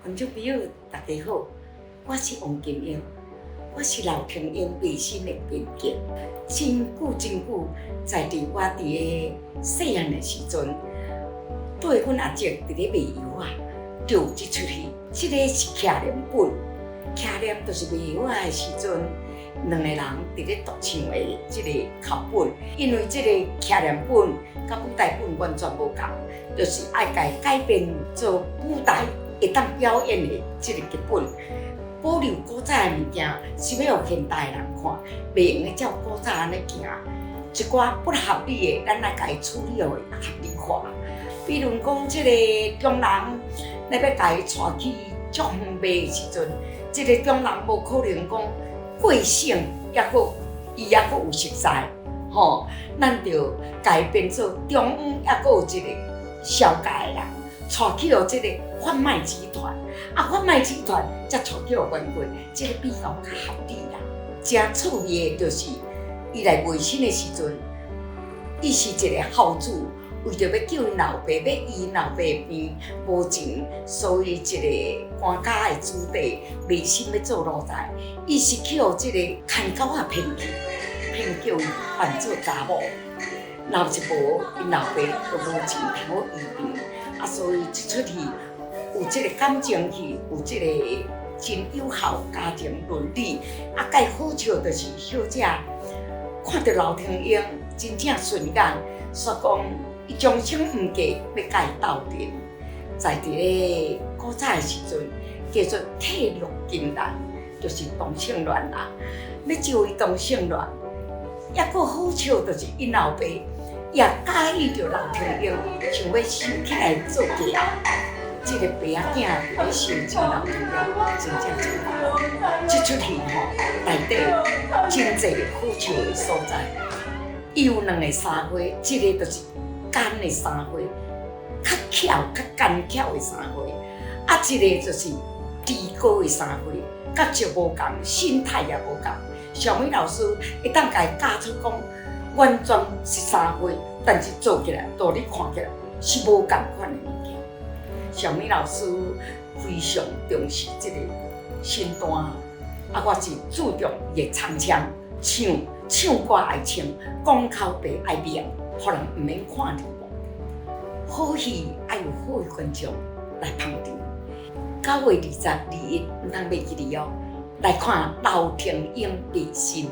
观众朋友，大家好，我是王金英，我是刘庭英微信的编辑。真久，在我伫个细汉的时阵，对阮阿姐伫咧卖药啊，就有一出戏。这个是骑念本，骑念就是卖药的时阵，两个人伫咧独唱的这个口本。因为这个骑念本甲舞台本完全无同，就是爱改编做舞台会当表演的这个剧本。保留古早的物件，是要互现代的人看，袂用照古早安尼行。一寡不合理的，咱来甲伊处理，互伊合理化。比如讲，这个中人，咱要甲伊带去足远卖的时阵，这个中人无可能讲过省，抑佫伊抑佫有熟悉，吼，咱就改变做中央，抑佫有一个小界的人，带去互这个贩卖集团。贩卖集团才带去互冤过，这个比较较合理啦。真趣味的就是，伊来卖身的时阵，伊是一个孝子，为着要救因老爸，要医因老爸病无钱，所以一个官家的子弟卖身要做奴才，伊是去互这个牵狗仔骗去，骗叫伊扮做查某。若是无，因老爸就无钱通好医病，所以这出戏。有这个感情戏，有这个真友好家庭伦理，介好笑就是小姐看到刘庭英真正顺眼，说讲伊终生毋嫁，要甲伊斗阵。在伫咧古早的时阵，叫做体弱金兰，就是同性恋啦。要招伊同性恋，抑佫好笑就是因老爸也介意着刘庭英，想要收起来做嫁。这个爸仔囝伫咧收真老庭英，真正真好。这出戏吼，内底真侪好笑的所在。伊有两个三花，这个就是奸的三花，较巧、较奸巧的三花。一个就是低高的三花，甲足无共，心态也无共。小美老师会当甲伊教出讲，完全是三花，但是做起来，道理看起来是无共款的物件。小美老师非常重视这个身段，我是注重伊的唱腔，唱歌爱唱，讲口白爱明，互人毋免看入目。好戏爱有好的观众来捧场。9月22日，毋通袂记哩哦，来看刘庭英卖身。